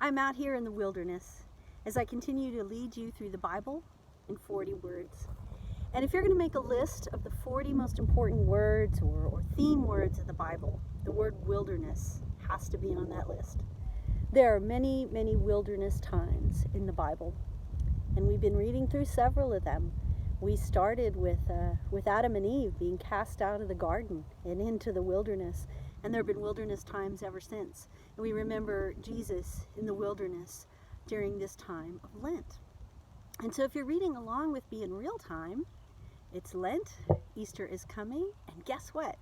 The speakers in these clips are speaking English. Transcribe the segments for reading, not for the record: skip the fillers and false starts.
I'm out here in the wilderness as I continue to lead you through the Bible in 40 words. And if you're going to make a list of the 40 most important words or theme words of the Bible, the word wilderness has to be on that list. There are many, many wilderness times in the Bible, and we've been reading through several of them. We started with Adam and Eve being cast out of the garden and into the wilderness, and there have been wilderness times ever since. And we remember Jesus in the wilderness during this time of Lent. And so if you're reading along with me in real time, it's Lent, Easter is coming, and guess what?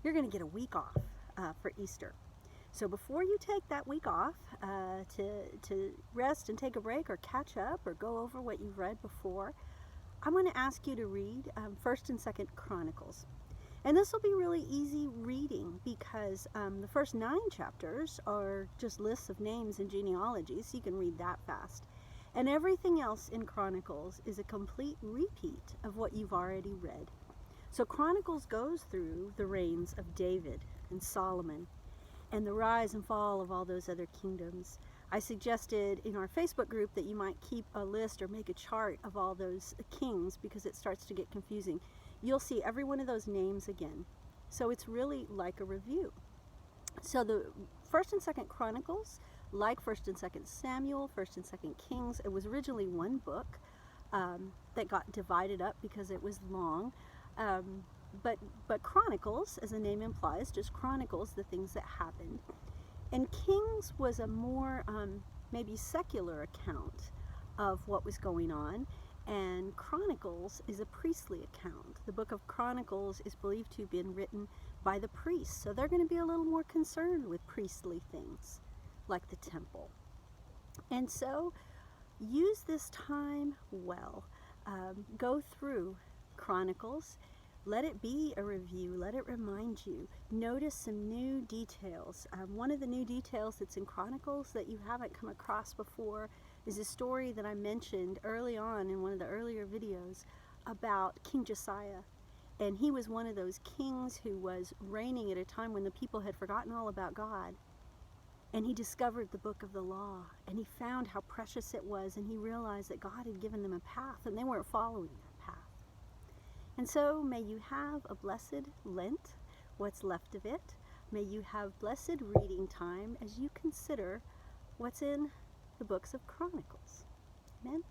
You're going to get a week off for Easter. So before you take that week off to rest and take a break or catch up or go over what you've read before, I'm going to ask you to read 1st and 2nd Chronicles. And this will be really easy reading because the first 9 chapters are just lists of names and genealogies, so you can read that fast. And everything else in Chronicles is a complete repeat of what you've already read. So Chronicles goes through the reigns of David and Solomon and the rise and fall of all those other kingdoms. I suggested in our Facebook group that you might keep a list or make a chart of all those kings because it starts to get confusing. You'll see every one of those names again. So it's really like a review. So the 1st and 2nd Chronicles, like 1st and 2nd Samuel, 1st and 2nd Kings, it was originally one book that got divided up because it was long. But Chronicles, as the name implies, just chronicles the things that happened. And Kings was a more maybe secular account of what was going on, and Chronicles is a priestly account. The book of Chronicles is believed to have been written by the priests, so they're going to be a little more concerned with priestly things, like the temple. And so use this time well. Go through Chronicles. Let it be a review. Let it remind you. Notice some new details. One of the new details that's in Chronicles that you haven't come across before is a story that I mentioned early on in one of the earlier videos about King Josiah. And he was one of those kings who was reigning at a time when the people had forgotten all about God. And he discovered the book of the law, and he found how precious it was, and he realized that God had given them a path, and they weren't following that path. And so may you have a blessed Lent, what's left of it. May you have blessed reading time as you consider what's in the books of Chronicles. Amen.